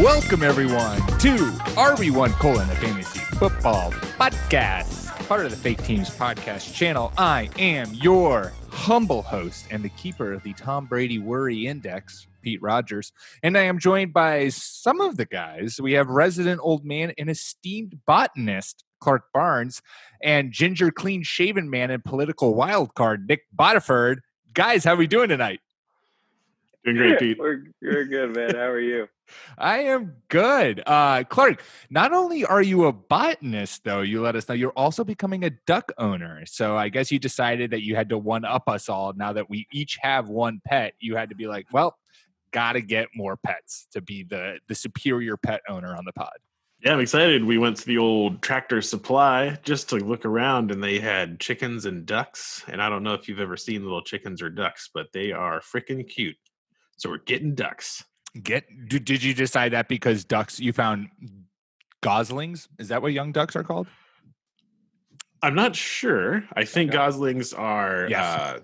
Welcome, everyone, to RB1 Colon, a fantasy football podcast, part of the Fake Teams podcast channel. I am your humble host and the keeper of the Tom Brady Worry Index, Pete Rogers, and I am joined by some of the guys. We have resident old man and esteemed botanist, Clark Barnes, and ginger clean-shaven man and political wildcard, Nick Botiford. Guys, how are we doing tonight? Doing great, Pete. You're good, man. How are you? I am good. Clark, not only are you a botanist, though, you let us know, you're also becoming a duck owner. So I guess you decided that you had to one-up us all. Now that we each have one pet, you had to be like, well, got to get more pets to be the superior pet owner on the pod. Yeah, I'm excited. We went to the old Tractor Supply just to look around, and they had chickens and ducks. And I don't know if you've ever seen little chickens or ducks, but they are freaking cute. So we're getting ducks. Did you decide that because ducks, you found goslings? Is that what young ducks are called? I'm not sure. I think goslings are. Yes.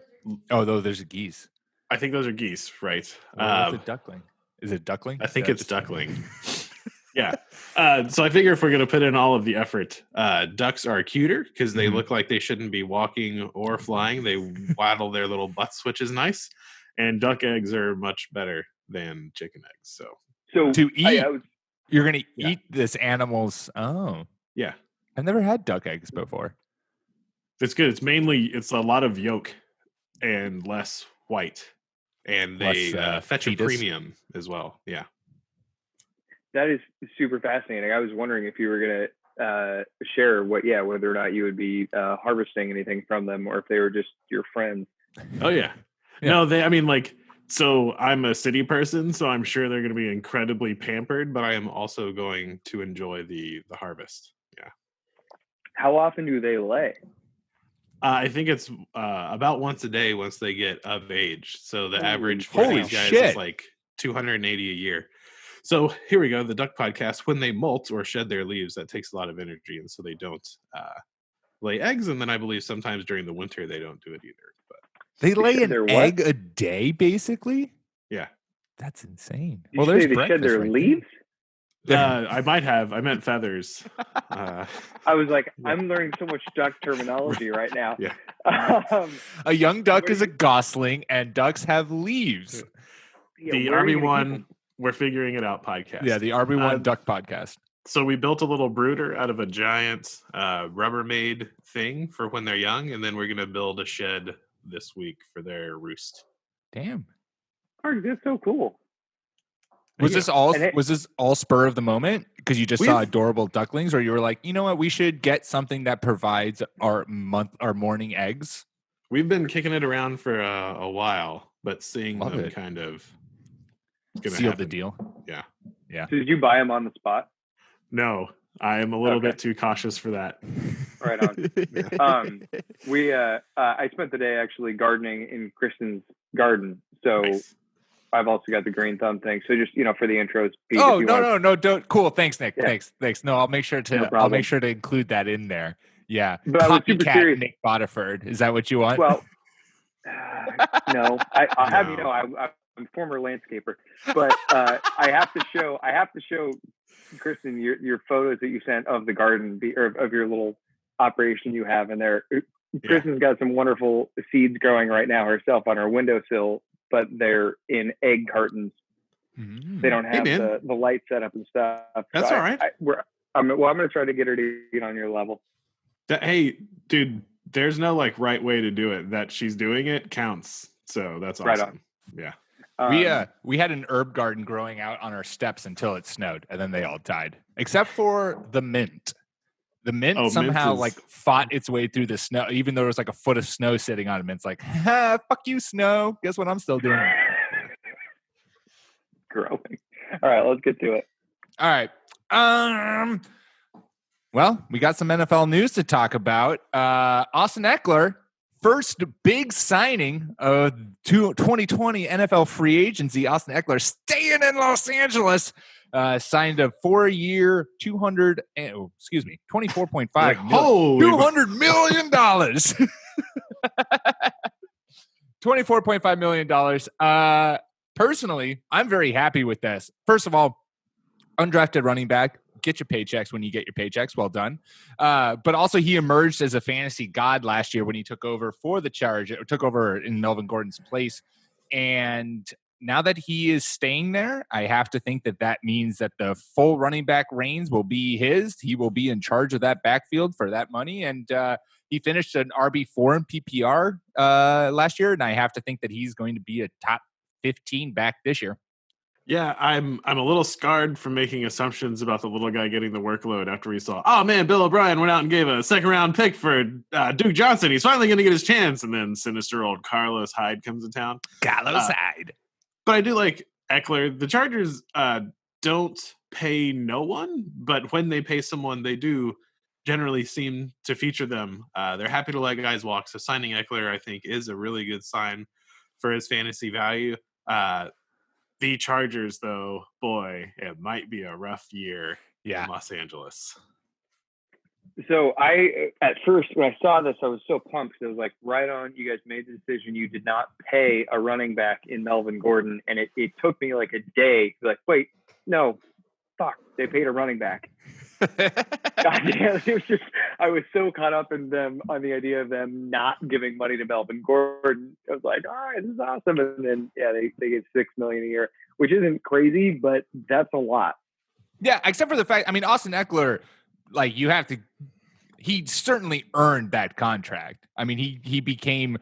Though there's a geese. I think those are geese, right? What's a duckling? Is it duckling? I think it's duckling. Yeah. So I figure if we're going to put in all of the effort, ducks are cuter because they look like they shouldn't be walking or flying. They waddle their little butts, which is nice. And duck eggs are much better than chicken eggs. So to eat, you're going to eat this animal's. Oh, yeah. I've never had duck eggs before. It's good. It's a lot of yolk and less white, and they fetch a premium as well. Yeah. That is super fascinating. I was wondering if you were going to share whether or not you would be harvesting anything from them, or if they were just your friends. Oh yeah. No, so I'm a city person, so I'm sure they're going to be incredibly pampered, but I am also going to enjoy the harvest. Yeah. How often do they lay? I think it's about once a day once they get of age. So the average for these guys is like 280 a year. So here we go. The duck podcast, when they molt or shed their leaves, that takes a lot of energy, and so they don't lay eggs. And then I believe sometimes during the winter they don't do it either. But they lay an egg a day, basically? Yeah. That's insane. Did you say they shed their leaves? I might have. I meant feathers. I was like, I'm learning so much duck terminology right now. Yeah. A young duck is a gosling, and ducks have leaves. Yeah, the RB1, we're figuring it out podcast. Yeah, the RB1 duck podcast. So we built a little brooder out of a giant Rubbermaid thing for when they're young, and then we're going to build a shed this week for their roost. Damn. That's so cool. Was this all spur of the moment because you just saw adorable ducklings, or you were like, you know what, we should get something that provides our morning eggs? We've been kicking it around for a while, but seeing them kind of seal the deal. Yeah. So did you buy them on the spot? No, I am a little bit too cautious for that. Right on. I spent the day actually gardening in Kristen's garden, so nice. I've also got the green thumb thing. So just for the intros. Pete, no, don't. Cool, thanks, Nick. Yeah. Thanks. No, I'll make sure to include that in there. Yeah, but I was super serious. Nick Botiford. Is that what you want? Well, no. I have I'm a former landscaper, but I have to show Kristen your photos that you sent of the garden or of your little operation you have in there. Kristen's got some wonderful seeds growing right now herself on her windowsill, but they're in egg cartons. They don't have the light setup and stuff. That's all right. I'm going to try to get her to get on your level. Hey, dude, there's no right way to do it. That she's doing it counts. So that's awesome. Right on. Yeah. We had an herb garden growing out on our steps until it snowed, and then they all died, except for the mint. The mint somehow fought its way through the snow, even though there was a foot of snow sitting on it. It's like, fuck you, snow. Guess what I'm still doing? Growing. All right, let's get to it. All right. Well, we got some NFL news to talk about. Austin Ekeler, first big signing of 2020 NFL free agency. Austin Ekeler staying in Los Angeles. Signed a 4-year, $24.5 $200 million. $24.5 million. Personally, I'm very happy with this. First of all, undrafted running back. Get your paychecks when you get your paychecks. Well done. But also he emerged as a fantasy god last year when he took over for the Chargers, or took over in Melvin Gordon's place. And now that he is staying there, I have to think that that means that the full running back reins will be his. He will be in charge of that backfield for that money. And he finished an RB4 in PPR last year. And I have to think that he's going to be a top 15 back this year. Yeah, I'm a little scarred from making assumptions about the little guy getting the workload after we saw, oh man, Bill O'Brien went out and gave a second-round pick for Duke Johnson. He's finally going to get his chance. And then sinister old Carlos Hyde comes to town. Carlos Hyde. But I do like Ekeler. The Chargers don't pay no one, but when they pay someone, they do generally seem to feature them. They're happy to let guys walk. So signing Ekeler, I think, is a really good sign for his fantasy value. The Chargers, though, boy, it might be a rough year in Los Angeles. So at first, when I saw this, I was so pumped. It was like, right on, you guys made the decision. You did not pay a running back in Melvin Gordon. And it took me like a day to be like, wait, no, fuck, they paid a running back. God damn, it was just, I was so caught up in them on the idea of them not giving money to Melvin Gordon. I was like, all right, this is awesome. And then, they get $6 million a year, which isn't crazy, but that's a lot. Yeah, except for the fact, I mean, Austin Ekeler, like, he certainly earned that contract. I mean, he became,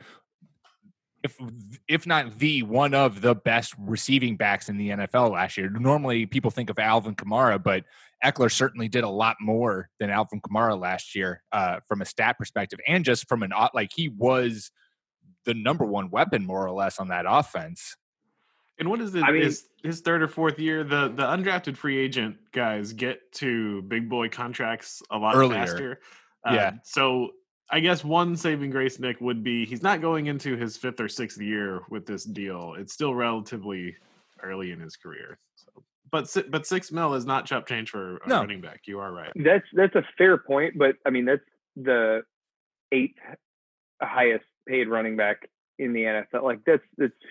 if not one of the best receiving backs in the NFL last year. Normally people think of Alvin Kamara, but Ekeler certainly did a lot more than Alvin Kamara last year from a stat perspective, and just from he was the number one weapon more or less on that offense. And what is it? His third or fourth year, the undrafted free agent guys get to big boy contracts a lot faster. So I guess one saving grace, Nick, would be he's not going into his fifth or sixth year with this deal. It's still relatively early in his career. So, but $6 million is not chump change for a running back. You are right. That's a fair point, but I mean that's the 8th highest paid running back in the NFL. Like that's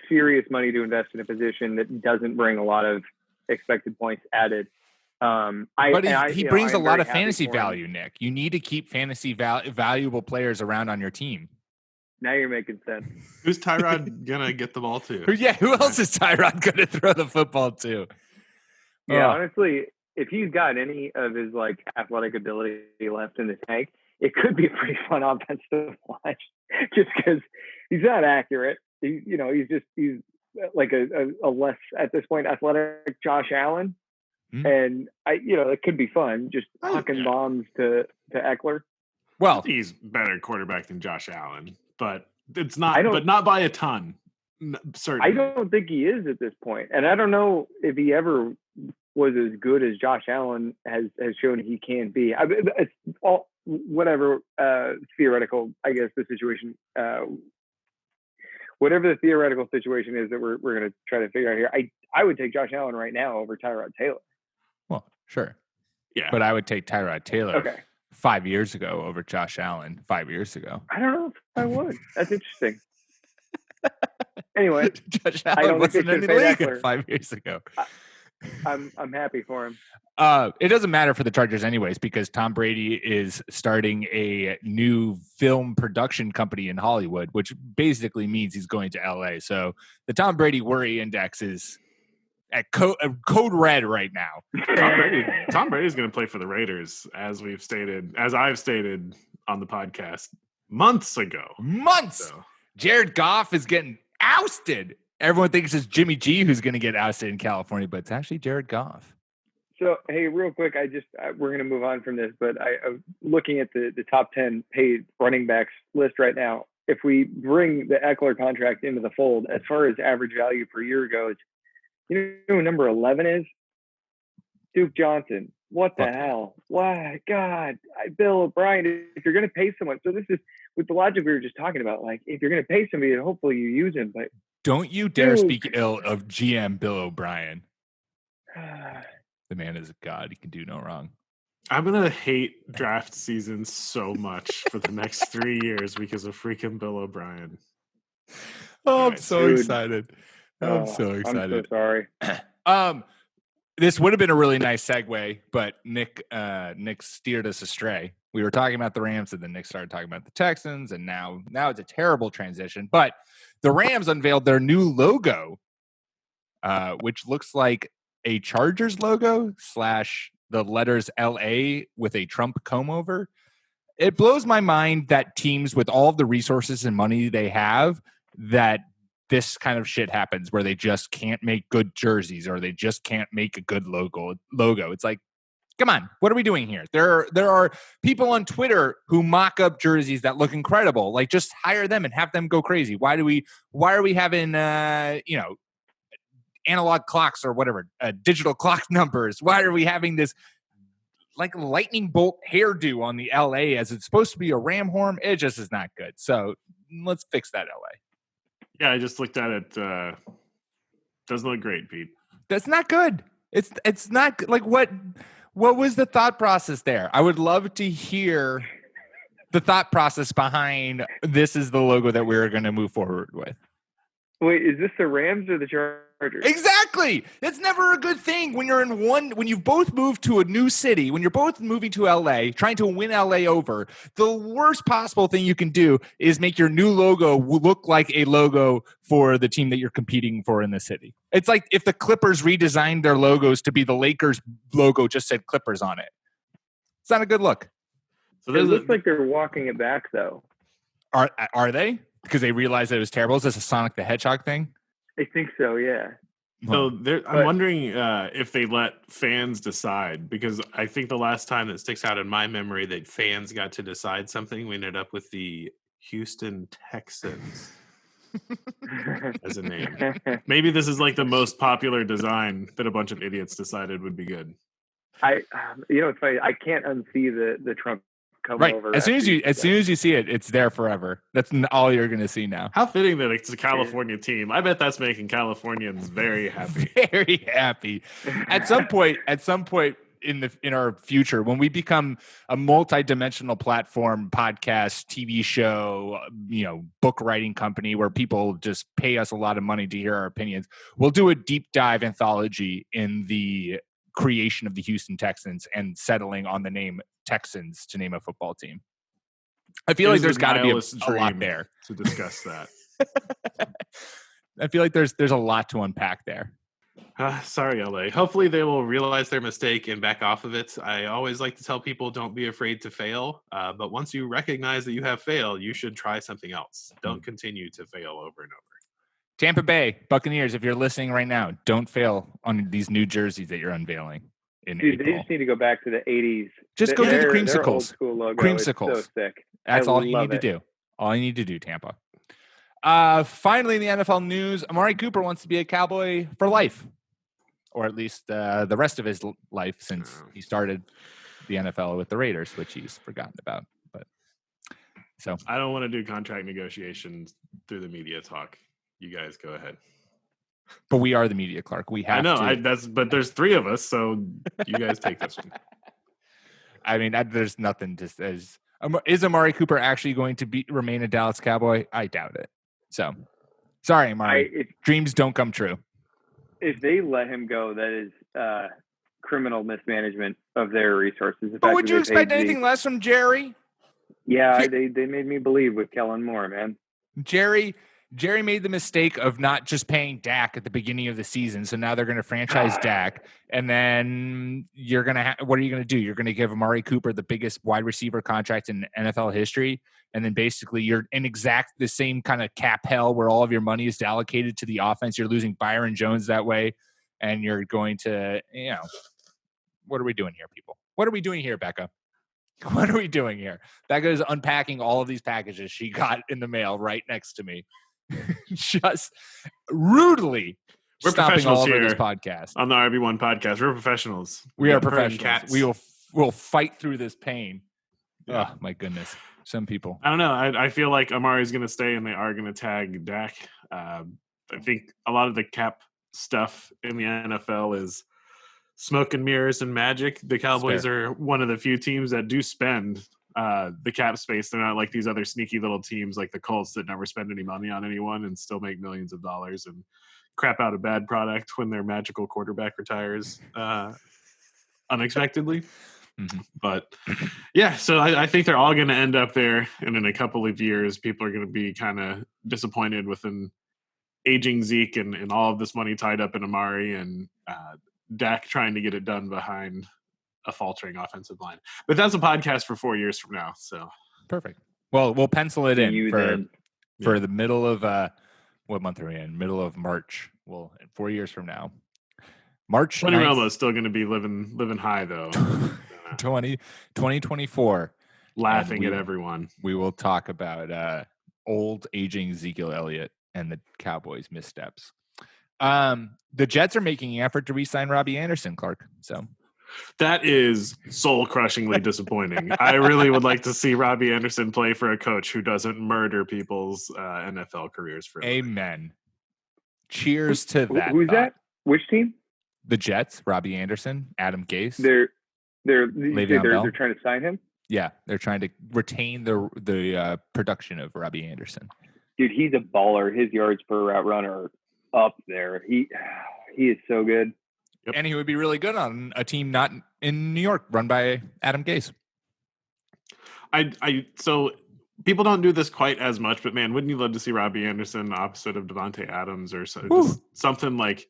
serious money to invest in a position that doesn't bring a lot of expected points added. He brings a lot of fantasy value, Nick. You need to keep fantasy valuable players around on your team. Now you're making sense. Who's Tyrod gonna get the ball to? Yeah, who else is Tyrod gonna throw the football to? Yeah, honestly, if he's got any of his like athletic ability left in the tank, it could be a pretty fun offense to watch. Just because he's not accurate. He's like a less at this point athletic Josh Allen. And it could be fun, just hucking bombs to Ekeler. Well, he's better quarterback than Josh Allen, but it's not. But not by a ton. Certainly, I don't think he is at this point, and I don't know if he ever was as good as Josh Allen has shown he can be. It's all whatever theoretical, I guess, the situation. Whatever the theoretical situation is that we're going to try to figure out here, I would take Josh Allen right now over Tyrod Taylor. Well, sure. Yeah. But I would take Tyrod Taylor 5 years ago over Josh Allen 5 years ago. I don't know if I would. That's interesting. Anyway, Josh Allen wasn't in the league 5 years ago. I'm happy for him. It doesn't matter for the Chargers anyways, because Tom Brady is starting a new film production company in Hollywood, which basically means he's going to LA. So the Tom Brady worry index is at code red right now. Tom Brady's going to play for the Raiders, as I've stated on the podcast months ago. So. Jared Goff is getting ousted. Everyone thinks it's Jimmy G who's going to get ousted in California, but it's actually Jared Goff. So, hey, real quick, we're going to move on from this, but I'm looking at the top 10 paid running backs list right now. If we bring the Ekeler contract into the fold, as far as average value per year goes, you know who number 11 is? Duke Johnson. What the hell? Why? God, Bill O'Brien, if you're going to pay someone, so this is with the logic we were just talking about, like if you're going to pay somebody, hopefully you use him, but don't you dare speak ill of GM Bill O'Brien. The man is a god. He can do no wrong. I'm going to hate draft season so much for the next 3 years because of freaking Bill O'Brien. Oh, I'm so excited. I'm so excited. I'm so sorry. This would have been a really nice segue, but Nick steered us astray. We were talking about the Rams, and then Nick started talking about the Texans, and now it's a terrible transition. But the Rams unveiled their new logo, which looks like a Chargers logo / the letters LA with a Trump comb over. It blows my mind that teams with all of the resources and money they have, that this kind of shit happens where they just can't make good jerseys or they just can't make a good logo. It's like, come on, what are we doing here? There are people on Twitter who mock up jerseys that look incredible. Like, just hire them and have them go crazy. Why are we having analog clocks or whatever, digital clock numbers? Why are we having this like lightning bolt hairdo on the LA as it's supposed to be a ram horn? It just is not good. So let's fix that LA. Yeah, I just looked at it. Doesn't look great, Pete. That's not good. It's not like what was the thought process there? I would love to hear the thought process behind this is the logo that we're going to move forward with. Wait, is this the Rams or the Chargers? Exactly. That's never a good thing when when you've both moved to a new city, when you're both moving to LA, trying to win LA over. The worst possible thing you can do is make your new logo look like a logo for the team that you're competing for in the city. It's like if the Clippers redesigned their logos to be the Lakers logo, just said Clippers on it. It's not a good look. So it looks like they're walking it back, though. Are they? Because they realized that it was terrible? Is this a Sonic the Hedgehog thing? I think so, yeah. So I'm wondering if they let fans decide, because I think the last time that sticks out in my memory that fans got to decide something, we ended up with the Houston Texans as a name. Maybe this is like the most popular design that a bunch of idiots decided would be good. It's funny. I can't unsee the Trump come right. over. As soon as you see it, it's there forever. That's all you're going to see now. How fitting that it's a California team. I bet that's making Californians very happy. Very happy. At some point in our future, when we become a multi-dimensional platform, podcast, TV show, book writing company where people just pay us a lot of money to hear our opinions, we'll do a deep dive anthology in the creation of the Houston Texans and settling on the name Texans to name a football team. I feel like there's got to be a lot there to discuss that. I feel like there's a lot to unpack there. Sorry, LA. Hopefully they will realize their mistake and back off of it. I always like to tell people don't be afraid to fail. But once you recognize that you have failed, you should try something else. Don't continue to fail over and over. Tampa Bay Buccaneers, if you're listening right now, don't fail on these new jerseys that you're unveiling in April. They just need to go back to the 80s. Just go do the creamsicles. Their old school logo. Creamsicles. It's so sick. That's all you need to do. All you need to do, Tampa. Finally, in the NFL news, Amari Cooper wants to be a Cowboy for life, or at least the rest of his life since he started the NFL with the Raiders, which he's forgotten about. But so I don't want to do contract negotiations through the media talk. You guys go ahead. But we are the media, Clark. We have. I know. But there's three of us, so you guys take this one. I mean, there's nothing to say. Is Amari Cooper actually going to remain a Dallas Cowboy? I doubt it. So, sorry, Amari. Dreams don't come true. If they let him go, that is criminal mismanagement of their resources. But would you expect anything less from Jerry? Yeah, they made me believe with Kellen Moore, man. Jerry made the mistake of not just paying Dak at the beginning of the season, so now they're going to franchise Dak, and then you're going to what are you going to do? You're going to give Amari Cooper the biggest wide receiver contract in NFL history, and then basically you're in exact the same kind of cap hell where all of your money is allocated to the offense. You're losing Byron Jones that way, and you're going to, what are we doing here, people? What are we doing here, Becca? What are we doing here? Becca's unpacking all of these packages she got in the mail right next to me. Just rudely we're stopping all over here this podcast. On the RB1 podcast. We're professionals. We are professionals. We'll fight through this pain. Yeah. Oh, my goodness. Some people. I don't know. I feel like Amari's going to stay and they are going to tag Dak. I think a lot of the cap stuff in the NFL is smoke and mirrors and magic. The Cowboys are one of the few teams that do spend the cap space. They're not like these other sneaky little teams like the Colts that never spend any money on anyone and still make millions of dollars and crap out a bad product when their magical quarterback retires unexpectedly. Mm-hmm. But yeah, so I think they're all going to end up there, and in a couple of years, people are going to be kind of disappointed with an aging Zeke and all of this money tied up in Amari and Dak trying to get it done behind a faltering offensive line. But that's a podcast for 4 years from now. So perfect. Well, we'll pencil it in for the middle of what month are we in? Middle of March. Well, 4 years from now. March 9th. Romo is still going to be living high though. 2024. Laughing at everyone. We will talk about old aging Ezekiel Elliott and the Cowboys missteps. The Jets are making an effort to re-sign Robbie Anderson, Clark. So that is soul-crushingly disappointing. I really would like to see Robbie Anderson play for a coach who doesn't murder people's NFL careers for a living. Amen. Cheers to that. Who's that? Which team? The Jets, Robbie Anderson, Adam Gase. They're trying to sign him? Yeah, they're trying to retain the production of Robbie Anderson. Dude, he's a baller. His yards per route runner are up there. He is so good. Yep. And he would be really good on a team not in New York run by Adam Gase. So people don't do this quite as much, but man, wouldn't you love to see Robbie Anderson opposite of Devontae Adams or just something like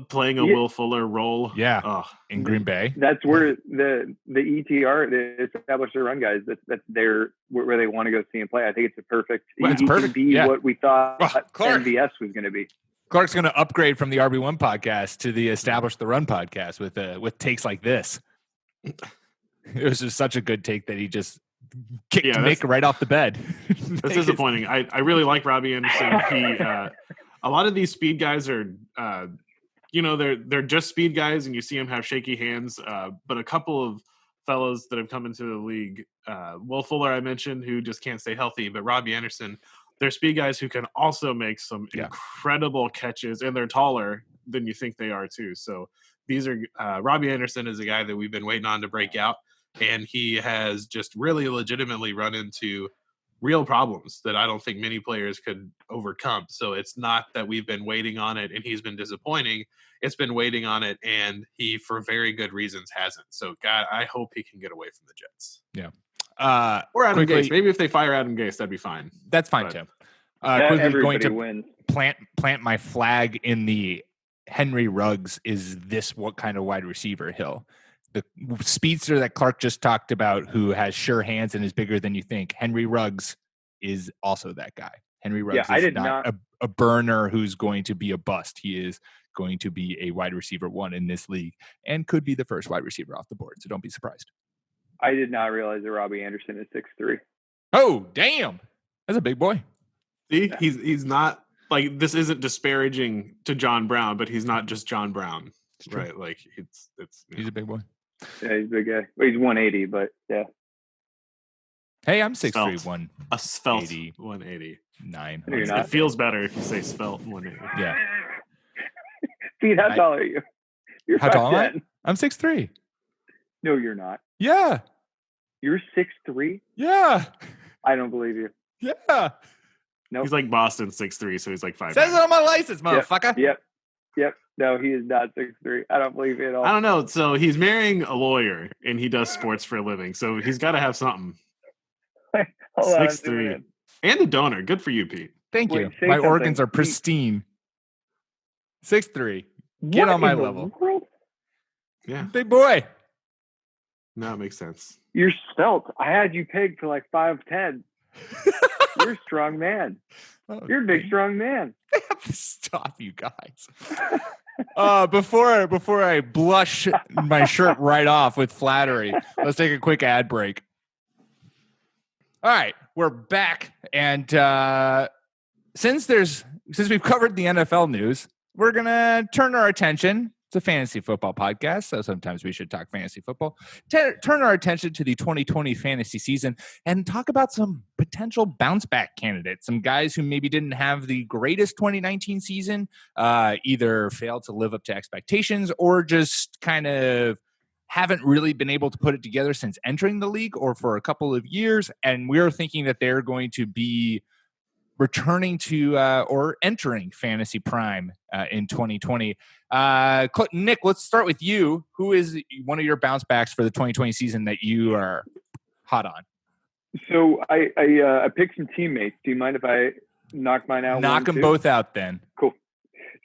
playing a Will Fuller role? Yeah, in Green Bay. That's where the ETR, the established run guys, that's where they want to go see him play. I think it's a perfect. It's perfect. Can be what we thought MVS was going to be. Clark's going to upgrade from the RB1 podcast to the Establish the Run podcast with takes like this. It was just such a good take that he just kicked Nick right off the bed. That's disappointing. I really like Robbie Anderson. He a lot of these speed guys are they're just speed guys, and you see them have shaky hands. But a couple of fellows that have come into the league, Will Fuller I mentioned, who just can't stay healthy, but Robbie Anderson, they're speed guys who can also make some incredible catches, and they're taller than you think they are too. So these are Robbie Anderson is a guy that we've been waiting on to break out, and he has just really legitimately run into real problems that I don't think many players could overcome. So it's not that we've been waiting on it and he's been disappointing. It's been waiting on it, and he, for very good reasons, hasn't. So God, I hope he can get away from the Jets. Yeah. Or Adam Gase. Maybe if they fire Adam Gase, that'd be fine. That's fine too. Everybody going to wins. Plant my flag in the Henry Ruggs is this what kind of wide receiver hill. The speedster that Clark just talked about, who has sure hands and is bigger than you think, Henry Ruggs is also that guy. Henry Ruggs is not a burner who's going to be a bust. He is going to be a wide receiver one in this league and could be the first wide receiver off the board. So don't be surprised. I did not realize that Robbie Anderson is 6'3". Oh, damn. That's a big boy. See, he's not like, this isn't disparaging to John Brown, but he's not just John Brown, right? Like he's a big boy. Yeah, he's a big guy. Well, he's 180, but yeah. Hey, I'm 6'3", a svelte 189. It feels better if you say svelte 180. Yeah. Pete, how tall are you? You're how tall am I? 5'10". I'm 6'3". No, you're not. Yeah. You're 6'3"? Yeah. I don't believe you. Yeah. Nope. He's like Boston 6'3", so he's like 5'9". Says it on my license, motherfucker. Yep. No, he is not 6'3". I don't believe it at all. I don't know. So he's marrying a lawyer, and he does sports for a living. So he's got to have something. 6'3", and a donor. Good for you, Pete. Thank you. My organs are pristine. 6'3". Get on my level. World? Yeah. Big boy. No, it makes sense. You're svelte. I had you pegged for like 5'10". You're a strong man. Oh, you're a big, strong man. Stop, you guys. Before I blush my shirt right off with flattery, let's take a quick ad break. All right, we're back, and since we've covered the NFL news, we're gonna turn our attention. It's a fantasy football podcast, so sometimes we should talk fantasy football. Turn our attention to the 2020 fantasy season and talk about some potential bounce-back candidates, some guys who maybe didn't have the greatest 2019 season, either failed to live up to expectations or just kind of haven't really been able to put it together since entering the league or for a couple of years, and we're thinking that they're going to be returning to or entering Fantasy Prime in 2020. Nick, let's start with you. Who is one of your bounce backs for the 2020 season that you are hot on? So I picked some teammates. Do you mind if I knock mine out? Knock them both out then. Cool.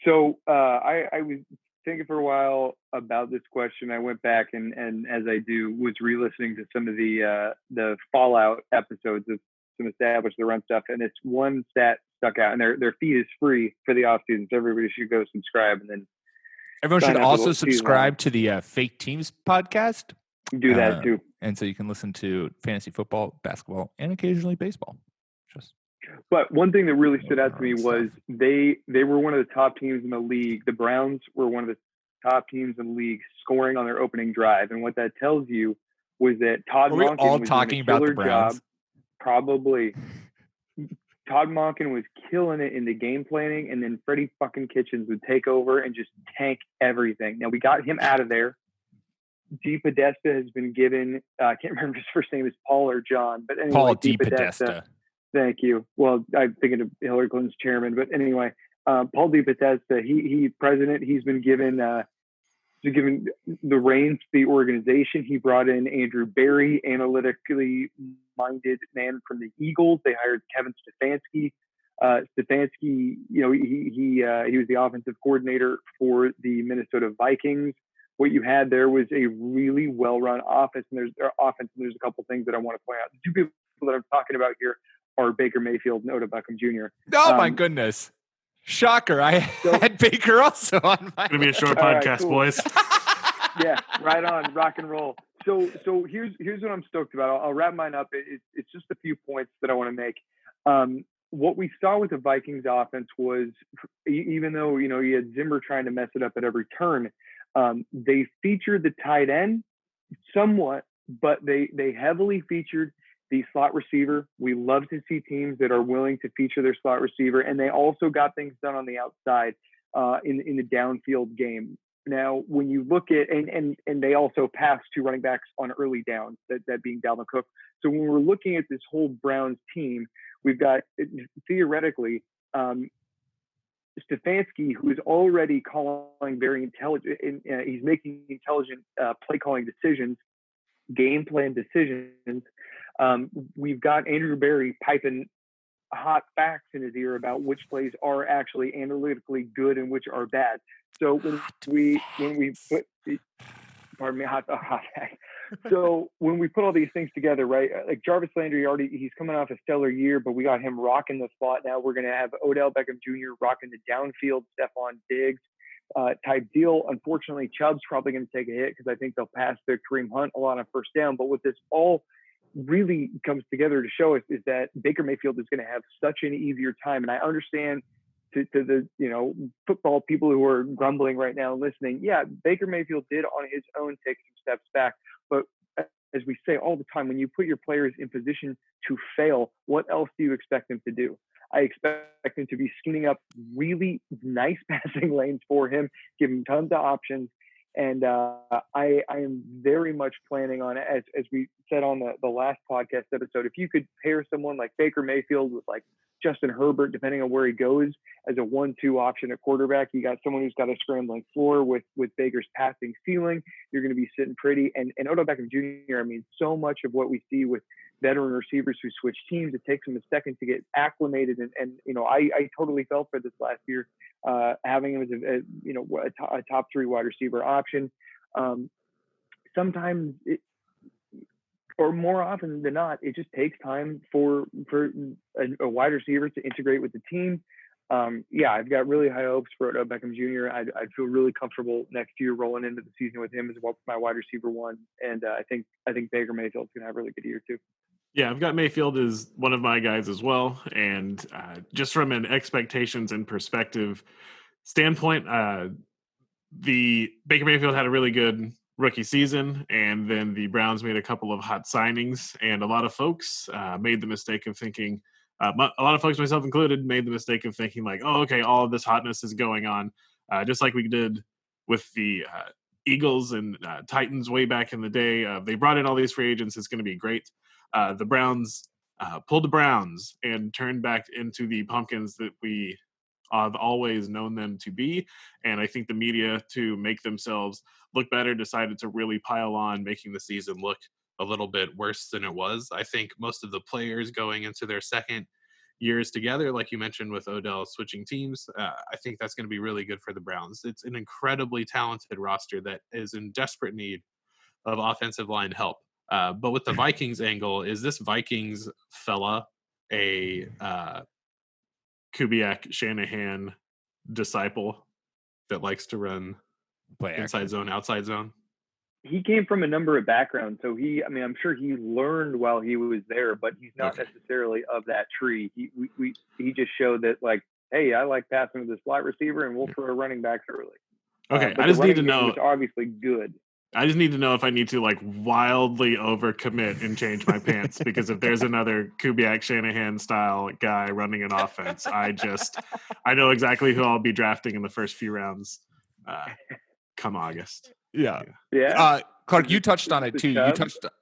So I was thinking for a while about this question. I went back and as I do, was re-listening to some of the Fallout episodes of some Establish the Run stuff, and it's one stat stuck out. And their feed is free for the off season, so everybody should go subscribe. And then everyone should also subscribe to the Fake Teams podcast. Do that too. And so you can listen to fantasy football, basketball, and occasionally baseball. But one thing that really stood out to me was they were one of the top teams in the league. The Browns were one of the top teams in the league scoring on their opening drive. And what that tells you was that Todd Monken all was talking doing a about killer the Browns. job. Probably. Todd Monken was killing it in the game planning, and then Freddie fucking Kitchens would take over and just tank everything. Now, we got him out of there. DePodesta has been given, I can't remember his first name is Paul or John, but anyway, Paul DePodesta. Thank you. Well, I'm thinking of Hillary Clinton's chairman, but anyway, Paul DePodesta, he president, he's been given the reins to the organization. He brought in Andrew Berry, analytically minded man from the Eagles. They hired Kevin Stefanski. Stefanski, he was the offensive coordinator for the Minnesota Vikings. What you had there was a really well-run offense, and there's a couple things that I want to point out. The two people that I'm talking about here are Baker Mayfield and Odell Beckham Jr. Oh my goodness! Shocker! I had Baker also on my. It's gonna be a short podcast, right, cool. Boys. Yeah, right on, rock and roll. So here's what I'm stoked about. I'll wrap mine up. It's just a few points that I want to make. What we saw with the Vikings offense was, even though you had Zimmer trying to mess it up at every turn. They featured the tight end somewhat, but they heavily featured the slot receiver. We love to see teams that are willing to feature their slot receiver, and they also got things done on the outside in the downfield game. Now, when you look at and they also passed two running backs on early downs, that being Dalvin Cook. So when we're looking at this whole Browns team, we've got theoretically. Stefanski, who is already calling very intelligent, he's making intelligent play calling decisions, game plan decisions. We've got Andrew Berry piping hot facts in his ear about which plays are actually analytically good and which are bad. So when we put, pardon me, hot facts. So when we put all these things together, right, like Jarvis Landry he's coming off a stellar year, but we got him rocking the spot. Now we're going to have Odell Beckham Jr. rocking the downfield, Stephon Diggs type deal. Unfortunately, Chubb's probably going to take a hit because I think they'll pass their Kareem Hunt a lot on first down. But what this all really comes together to show us is that Baker Mayfield is going to have such an easier time. And I understand to the football people who are grumbling right now listening, yeah, Baker Mayfield did on his own take some steps back. But as we say all the time, when you put your players in position to fail, what else do you expect them to do? I expect them to be scheming up really nice passing lanes for him, give him tons of options. And I am very much planning on, as we said on the last podcast episode, if you could pair someone like Baker Mayfield with like Justin Herbert, depending on where he goes, as a 1-2 option at quarterback, you got someone who's got a scrambling floor with Baker's passing ceiling. You're going to be sitting pretty. And Odell Beckham Jr., I mean, so much of what we see with veteran receivers who switch teams, it takes them a second to get acclimated. And I totally fell for this last year, having him as a top 3 wide receiver option. Sometimes or more often than not, it just takes time for a wide receiver to integrate with the team. I've got really high hopes for Odell Beckham Jr. I'd feel really comfortable next year rolling into the season with him as my wide receiver one. And I think Baker Mayfield's going to have a really good year too. Yeah, I've got Mayfield as one of my guys as well. And just from an expectations and perspective standpoint, the Baker Mayfield had a really good rookie season, and then the Browns made a couple of hot signings, and a lot of folks made the mistake of thinking, a lot of folks, myself included, made the mistake of thinking like, oh, okay, all of this hotness is going on, just like we did with the Eagles and Titans way back in the day. They brought in all these free agents. It's going to be great. The Browns pulled the Browns and turned back into the pumpkins that we have always known them to be. And I think the media, to make themselves look better, decided to really pile on, making the season look a little bit worse than it was. I think most of the players going into their second years together, like you mentioned with Odell switching teams, I think that's going to be really good for the Browns. It's an incredibly talented roster that is in desperate need of offensive line help. But with the Vikings angle, is this Vikings fella a Kubiak Shanahan disciple that likes to run inside zone, outside zone? He came from a number of backgrounds, so I'm sure he learned while he was there, but he's not necessarily of that tree. He just showed that, like, hey, I like passing to this slot receiver, and we'll throw running backs early. Okay, I just need to know. It's obviously good. I just need to know if I need to like wildly overcommit and change my pants, because if there's another Kubiak Shanahan style guy running an offense, I know exactly who I'll be drafting in the first few rounds come August. Yeah. Clark, you touched on it too. You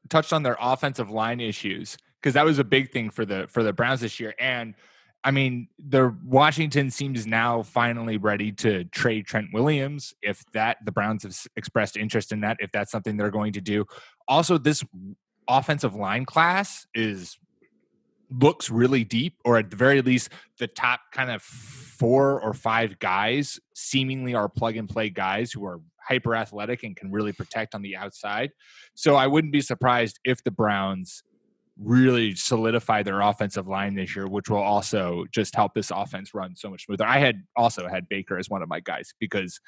touched on their offensive line issues, because that was a big thing for the Browns this year. And I mean, the Washington seems now finally ready to trade Trent Williams. If the Browns have expressed interest in that, if that's something they're going to do. Also, this offensive line class looks really deep, or at the very least, the top kind of 4 or 5 guys seemingly are plug and play guys who are hyper athletic and can really protect on the outside. So I wouldn't be surprised if the Browns really solidify their offensive line this year, which will also just help this offense run so much smoother. I had Baker as one of my guys, because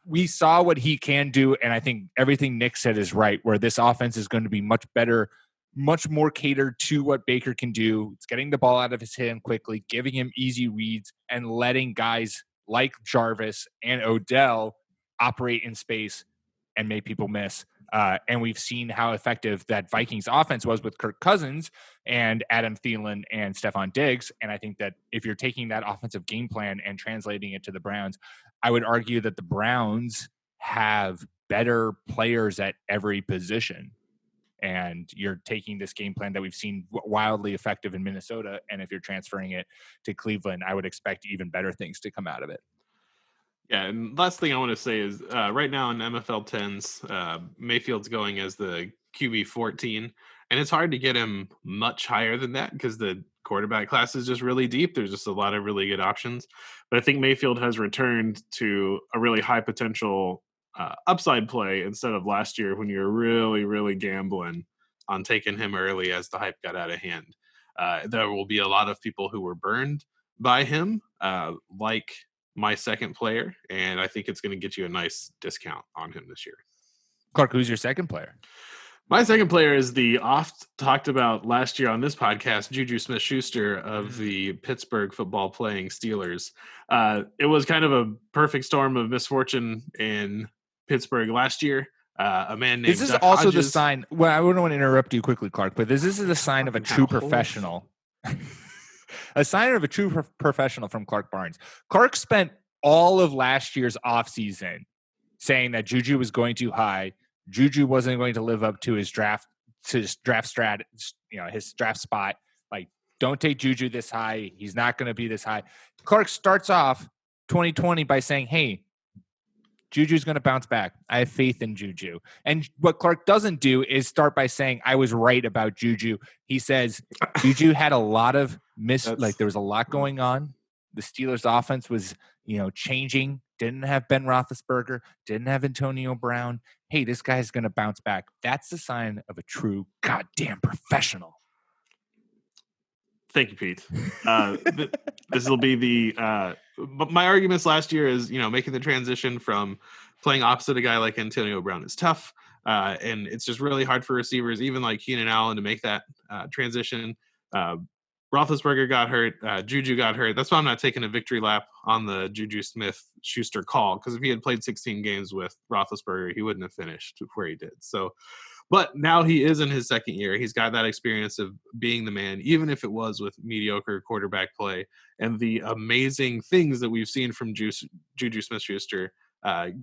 we saw what he can do, and I think everything Nick said is right, where this offense is going to be much better, much more catered to what Baker can do. It's getting the ball out of his hand quickly, giving him easy reads, and letting guys like Jarvis and Odell operate in space and make people miss. And we've seen how effective that Vikings offense was with Kirk Cousins and Adam Thielen and Stephon Diggs. And I think that if you're taking that offensive game plan and translating it to the Browns, I would argue that the Browns have better players at every position. And you're taking this game plan that we've seen wildly effective in Minnesota, and if you're transferring it to Cleveland, I would expect even better things to come out of it. Yeah, and last thing I want to say is right now in MFL 10s, Mayfield's going as the QB 14, and it's hard to get him much higher than that because the quarterback class is just really deep. There's just a lot of really good options. But I think Mayfield has returned to a really high potential upside play instead of last year when you were really, really gambling on taking him early as the hype got out of hand. There will be a lot of people who were burned by him, like my second player, and I think it's going to get you a nice discount on him this year. Clark, who's your second player? My second player is the oft talked about last year on this podcast, Juju Smith-Schuster of the Pittsburgh football playing Steelers. It was kind of a perfect storm of misfortune in Pittsburgh last year. A man named This is Duck also Hodges. the sign. Well, I wouldn't want to interrupt you quickly, Clark, but this is a sign of a true professional. A sign of a true professional from Clark Barnes. Clark spent all of last year's offseason saying that Juju was going too high. Juju wasn't going to live up to his draft strat, his draft spot. Like, don't take Juju this high. He's not going to be this high. Clark starts off 2020 by saying, hey, Juju's going to bounce back. I have faith in Juju. And what Clark doesn't do is start by saying, I was right about Juju. He says, Juju had a lot of there was a lot going on. The Steelers offense was, changing. Didn't have Ben Roethlisberger. Didn't have Antonio Brown. Hey, this guy's going to bounce back. That's the sign of a true goddamn professional. Thank you, Pete. This will be my arguments last year is, making the transition from playing opposite a guy like Antonio Brown is tough. And it's just really hard for receivers, even like Keenan Allen, to make that transition. Roethlisberger got hurt. Juju got hurt. That's why I'm not taking a victory lap on the Juju Smith-Schuster call, because if he had played 16 games with Roethlisberger, he wouldn't have finished where he did. So, but now he is in his second year. He's got that experience of being the man, even if it was with mediocre quarterback play. And the amazing things that we've seen from Juju Smith-Schuster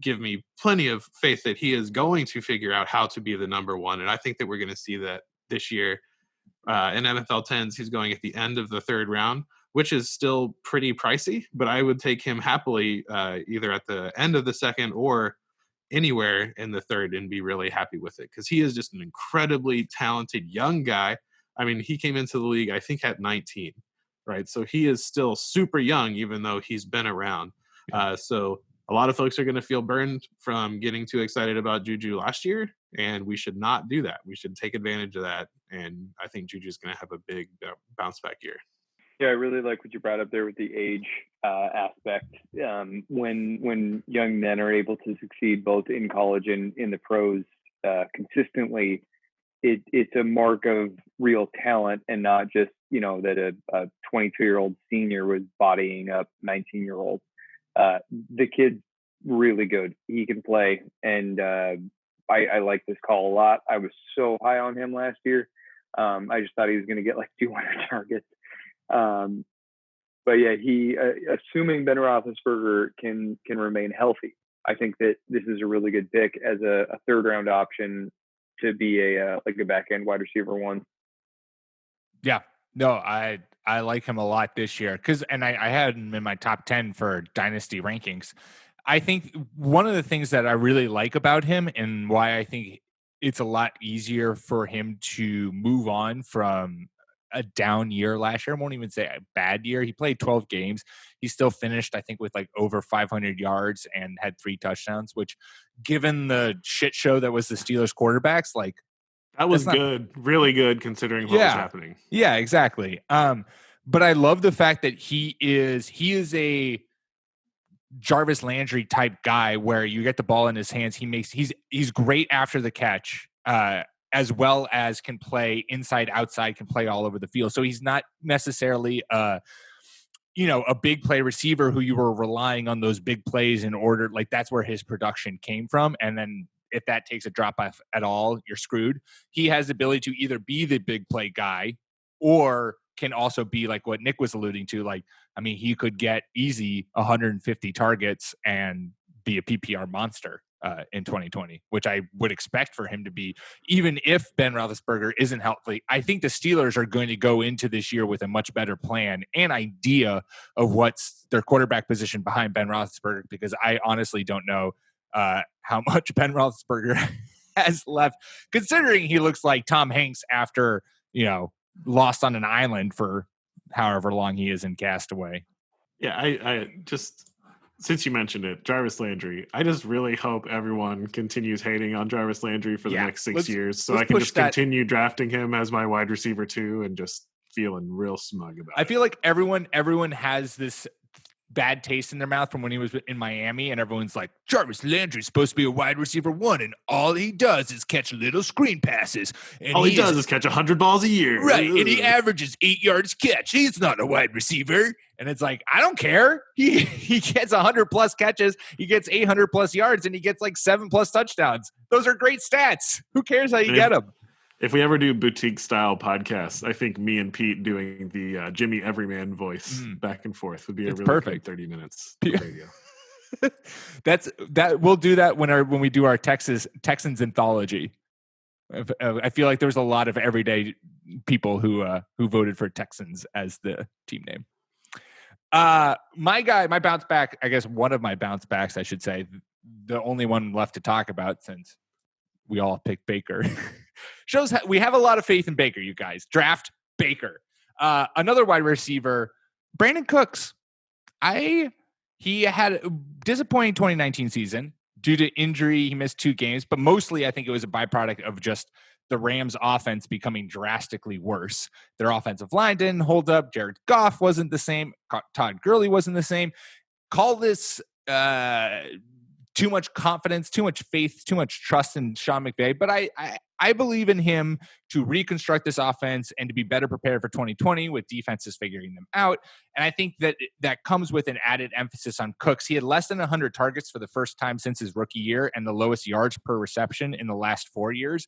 give me plenty of faith that he is going to figure out how to be the number one. And I think that we're going to see that this year. In NFL 10s, he's going at the end of the third round, which is still pretty pricey, but I would take him happily either at the end of the second or anywhere in the third and be really happy with it, because he is just an incredibly talented young guy. I mean, he came into the league, I think, at 19, right? So he is still super young, even though he's been around. So a lot of folks are going to feel burned from getting too excited about Juju last year, and we should not do that. We should take advantage of that, and I think Juju's going to have a big bounce back year. Yeah, I really like what you brought up there with the age aspect. When young men are able to succeed both in college and in the pros consistently, it's a mark of real talent, and not just, that a 22-year-old senior was bodying up 19-year-olds. The kid's really good. He can play, and I like this call a lot. I was so high on him last year. I just thought he was going to get like 200 targets. But yeah, he assuming Ben Roethlisberger can remain healthy, I think that this is a really good pick as a third round option to be a back end wide receiver one. Yeah, no, I like him a lot this year and I had him in my top 10 for dynasty rankings. I think one of the things that I really like about him, and why I think it's a lot easier for him to move on from a down year last year. I won't even say a bad year. He played 12 games. He still finished, I think, with like over 500 yards and had 3 touchdowns, which, given the shit show that was the Steelers quarterbacks, like, that was good, really good considering what was happening. Yeah, exactly. But I love the fact that he is a Jarvis Landry type guy where you get the ball in his hands. He's great after the catch, as well as can play inside, outside, can play all over the field. So he's not necessarily a big play receiver who you were relying on those big plays in order. Like, that's where his production came from. And then if that takes a drop off at all, you're screwed. He has the ability to either be the big play guy or can also be like what Nick was alluding to. Like, I mean, he could get easy 150 targets and be a PPR monster in 2020, which I would expect for him to be, even if Ben Roethlisberger isn't healthy. I think the Steelers are going to go into this year with a much better plan and idea of what's their quarterback position behind Ben Roethlisberger, because I honestly don't know how much Ben Roethlisberger has left, considering he looks like Tom Hanks after, lost on an island for however long he is in Castaway. Yeah, I just, since you mentioned it, Jarvis Landry, I just really hope everyone continues hating on Jarvis Landry for the next 6 years, so I can just continue drafting him as my wide receiver too, and just feeling real smug about it. I feel like everyone has this bad taste in their mouth from when he was in Miami, and everyone's like, Jarvis Landry's supposed to be a wide receiver one, and all he does is catch little screen passes. And all he does is catch 100 balls a year. Right, and he averages 8 yards catch. He's not a wide receiver. And it's like, I don't care. He gets 100+ catches, he gets 800+ yards, and he gets like 7+ touchdowns. Those are great stats. Who cares how you get them? If we ever do boutique style podcasts, I think me and Pete doing the Jimmy Everyman voice back and forth would be a really perfect 30 minutes of radio. We'll do that when we do our Texans anthology. I feel like there was a lot of everyday people who voted for Texans as the team name. My bounce back, I guess one of my bounce backs, I should say, the only one left to talk about since we all picked Baker, shows we have a lot of faith in Baker, you guys. Draft Baker. Another wide receiver, Brandin Cooks. He had a disappointing 2019 season due to injury. He missed 2 games, but mostly I think it was a byproduct of just the Rams offense becoming drastically worse. Their offensive line didn't hold up. Jared Goff wasn't the same. Todd Gurley wasn't the same. Call this too much confidence, too much faith, too much trust in Sean McVay. But I believe in him to reconstruct this offense and to be better prepared for 2020 with defenses figuring them out. And I think that comes with an added emphasis on Cooks. He had less than 100 targets for the first time since his rookie year and the lowest yards per reception in the last 4 years.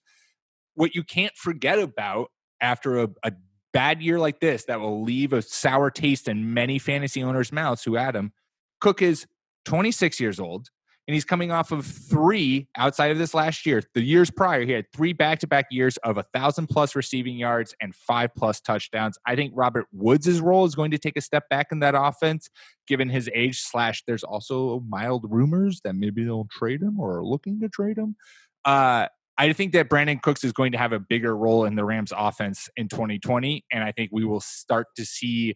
What you can't forget about after a bad year like this that will leave a sour taste in many fantasy owners' mouths who had him, Cook is 26 years old. And he's coming off of 3 outside of this last year. The years prior, he had 3 back-to-back years of 1,000+ receiving yards and 5+ touchdowns. I think Robert Woods' role is going to take a step back in that offense, given his age / there's also mild rumors that maybe they'll trade him or are looking to trade him. I think that Brandin Cooks is going to have a bigger role in the Rams offense in 2020. And I think we will start to see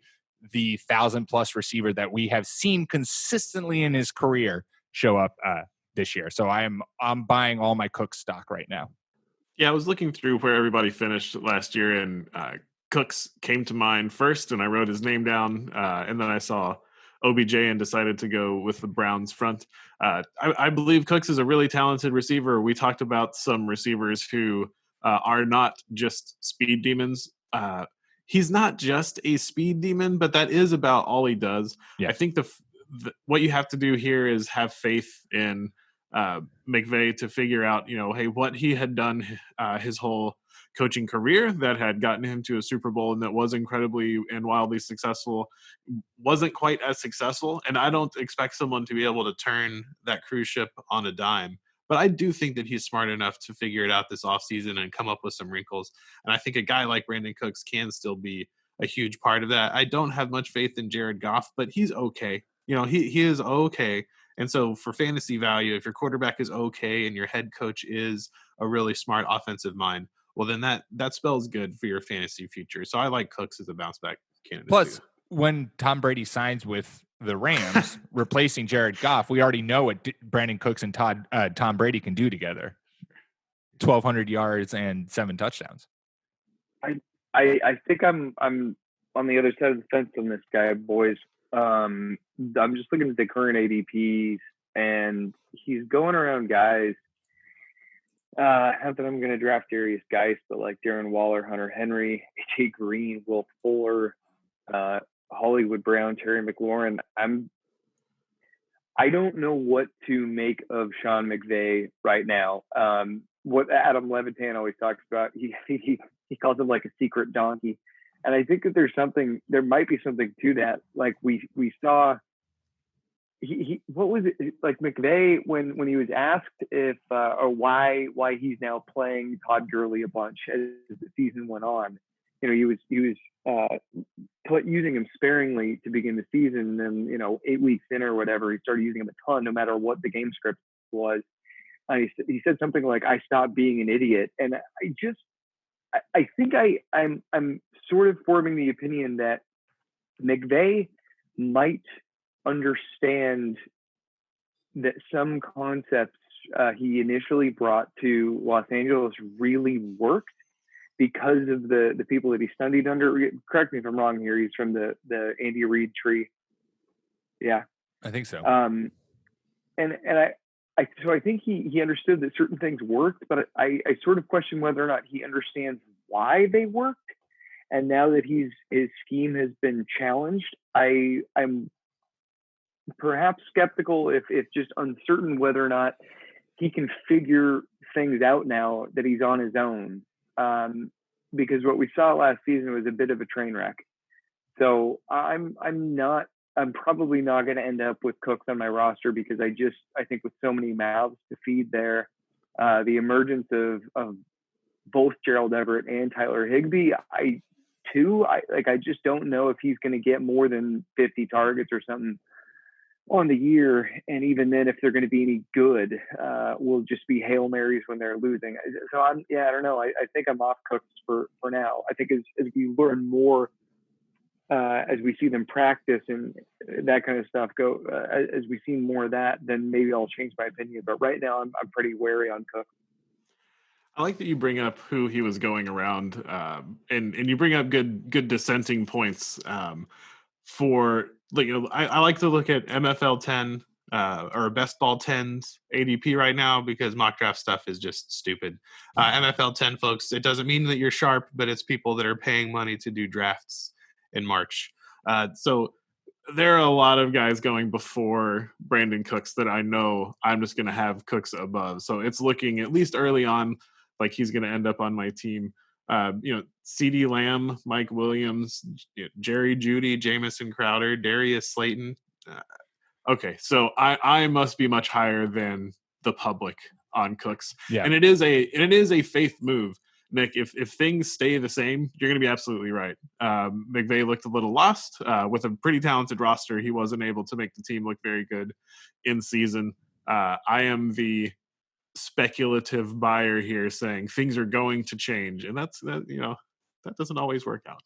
the 1,000+ receiver that we have seen consistently in his career show up this year. So I'm buying all my Cooks stock right now. Yeah, I was looking through where everybody finished last year, and Cooks came to mind first, and I wrote his name down, and then I saw OBJ and decided to go with the Browns front. I believe Cooks is a really talented receiver. We talked about some receivers who are not just speed demons. He's not just a speed demon, but that is about all he does. Yeah. I think what you have to do here is have faith in McVay to figure out, hey, what he had done his whole coaching career that had gotten him to a Super Bowl and that was incredibly and wildly successful wasn't quite as successful. And I don't expect someone to be able to turn that cruise ship on a dime. But I do think that he's smart enough to figure it out this offseason and come up with some wrinkles. And I think a guy like Brandin Cooks can still be a huge part of that. I don't have much faith in Jared Goff, but he's okay. He is okay. And so for fantasy value, if your quarterback is okay and your head coach is a really smart offensive mind, well, then that spells good for your fantasy future. So I like Cooks as a bounce back candidate. Plus, when Tom Brady signs with the Rams, replacing Jared Goff, we already know what Brandin Cooks and Tom Brady can do together. 1,200 yards and 7 touchdowns. I think I'm on the other side of the fence on this guy, boys. I'm just looking at the current ADPs, and he's going around guys. Not that I'm going to draft Darius Geis, but like Darren Waller, Hunter Henry, A.J. Green, Will Fuller, Hollywood Brown, Terry McLaurin. I don't know what to make of Sean McVay right now. What Adam Levitan always talks about, he calls him like a secret donkey. And I think that there might be something to that. Like we saw, what was it like McVay when he was asked if or why he's now playing Todd Gurley a bunch as the season went on. He was using him sparingly to begin the season, and then 8 weeks in or whatever, he started using him a ton, no matter what the game script was. He said something like, "I stopped being an idiot," and I think I'm sort of forming the opinion that McVay might understand that some concepts he initially brought to Los Angeles really worked because of the people that he studied under. Correct me if I'm wrong here. He's from the Andy Reid tree. Yeah, I think so. So I think he understood that certain things worked, but I sort of question whether or not he understands why they worked. And now that his scheme has been challenged, I'm perhaps skeptical, if just uncertain whether or not he can figure things out now that he's on his own. Because what we saw last season was a bit of a train wreck. So I'm probably not going to end up with Cooks on my roster, because I think with so many mouths to feed there, the emergence of both Gerald Everett and Tyler Higbee, I just don't know if he's going to get more than 50 targets or something on the year. And even then, if they're going to be any good, will just be Hail Marys when they're losing. So I don't know. I think I'm off Cooks for now. I think as we learn more, as we see them practice and that kind of stuff go, as we see more of that, then maybe I'll change my opinion. But right now I'm pretty wary on Cooks. I like that you bring up who he was going around, and you bring up good dissenting points for, I like to look at MFL 10 or Best Ball 10's ADP right now, because mock draft stuff is just stupid. MFL 10 folks, it doesn't mean that you're sharp, but it's people that are paying money to do drafts in March. So there are a lot of guys going before Brandin Cooks that I know I'm just going to have Cooks above. So it's looking, at least early on, like he's going to end up on my team. CeeDee Lamb, Mike Williams, Jerry Jeudy, Jamison Crowder, Darius Slayton. Okay, so I must be much higher than the public on Cooks. Yeah. And it is a faith move. Nick, if things stay the same, you're going to be absolutely right. McVay looked a little lost with a pretty talented roster. He wasn't able to make the team look very good in season. I am the speculative buyer here saying things are going to change. And that doesn't always work out.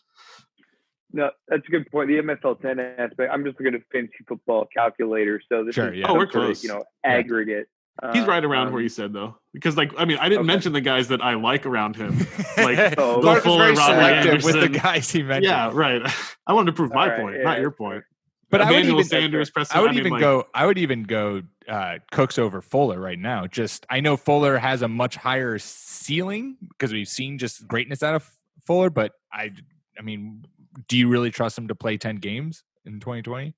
No, that's a good point. The MFL 10 aspect, I'm just looking at fantasy football calculator. So this is we're close. Aggregate. He's right around where you said, though, because I didn't mention the guys that I like around him, like Clark was very selective with the guys he mentioned. Yeah, right. I wanted to prove my point, not your point. But Emmanuel Sanders, I would even go Cooks over Fuller right now. Just I know Fuller has a much higher ceiling because we've seen just greatness out of Fuller, but I mean, do you really trust him to play 10 games in 2020?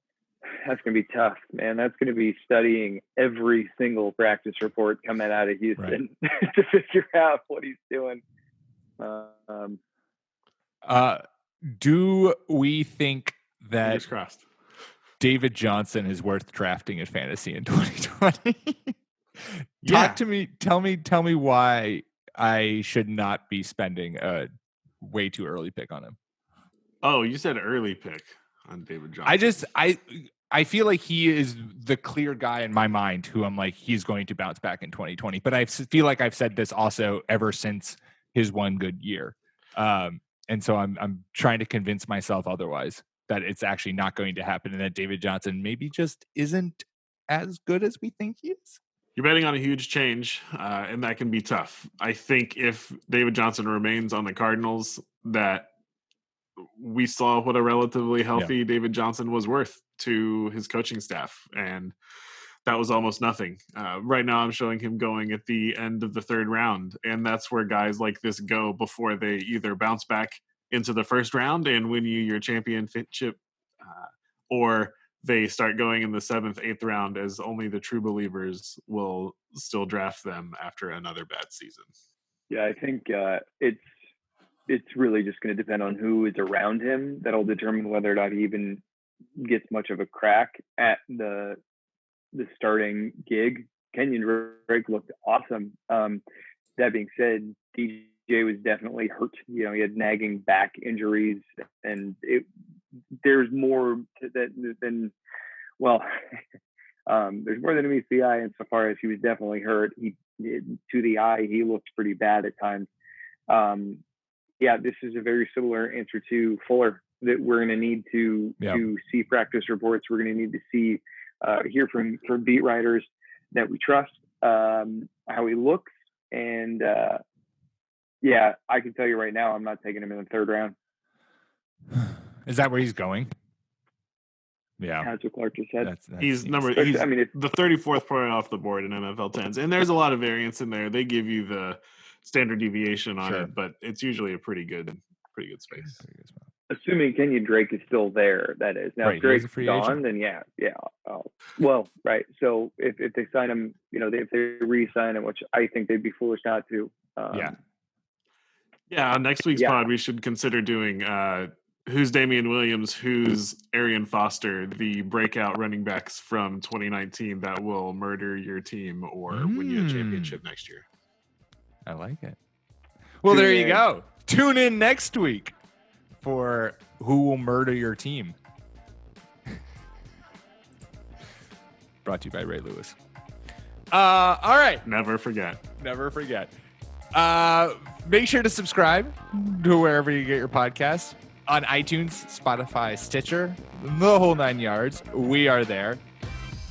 That's going to be tough, man. That's going to be studying every single practice report coming out of Houston to figure out what he's doing. Do we think that fingers crossed David Johnson is worth drafting in fantasy in 2020? Talk to me. Tell me why I should not be spending a way too early pick on him. Oh, you said early pick on David Johnson. I feel like he is the clear guy in my mind who I'm like, he's going to bounce back in 2020. But I feel like I've said this also ever since his one good year. And so I'm trying to convince myself otherwise, that it's actually not going to happen and that David Johnson maybe just isn't as good as we think he is. You're betting on a huge change, and that can be tough. I think if David Johnson remains on the Cardinals, that we saw what a relatively healthy David Johnson was worth to his coaching staff, and that was almost nothing. Right now I'm showing him going at the end of the third round, and that's where guys like this go before they either bounce back into the first round and win you your championship, or they start going in the 7th, 8th round, as only the true believers will still draft them after another bad season. Yeah, I think it's really just going to depend on who is around him. That'll determine whether or not he even gets much of a crack at the starting gig. Kenyon Drake looked awesome. That being said, DJ was definitely hurt. He had nagging back injuries, and there's more to that than there's more than meets the eye insofar as he was definitely hurt. To the eye, he looked pretty bad at times. This is a very similar answer to Fuller, that we're going to need to see practice reports. We're going to need to see hear from beat writers that we trust, how he looks, and I can tell you right now, I'm not taking him in the third round. Is that where he's going? Yeah, that's what Clark just said. He's the 34th player off the board in MFL 10s, and there's a lot of variance in there. They give you the standard deviation on it, but it's usually a pretty good space. Assuming Kenyon Drake is still there, that is. Now, if Drake's gone, then right. So if they sign him, if they re-sign him, which I think they'd be foolish not to. On next week's pod, we should consider doing who's Damian Williams, who's Arian Foster, the breakout running backs from 2019 that will murder your team or win you a championship next year. I like it. Well, there you go. Tune in next week for who will murder your team. Brought to you by Ray Lewis. All right. Never forget. Make sure to subscribe to wherever you get your podcasts. On iTunes, Spotify, Stitcher, the whole 9 yards. We are there.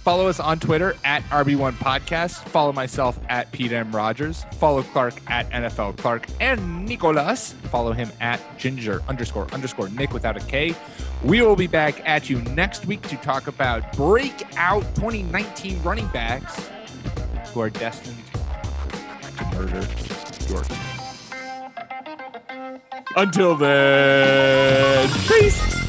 Follow us on Twitter at RB1 Podcast. Follow myself at Pete M. Rogers. Follow Clark at NFL Clark. And Nicolas, follow him at Ginger__Nick without a K. We will be back at you next week to talk about breakout 2019 running backs who are destined to murder your team. Until then, peace.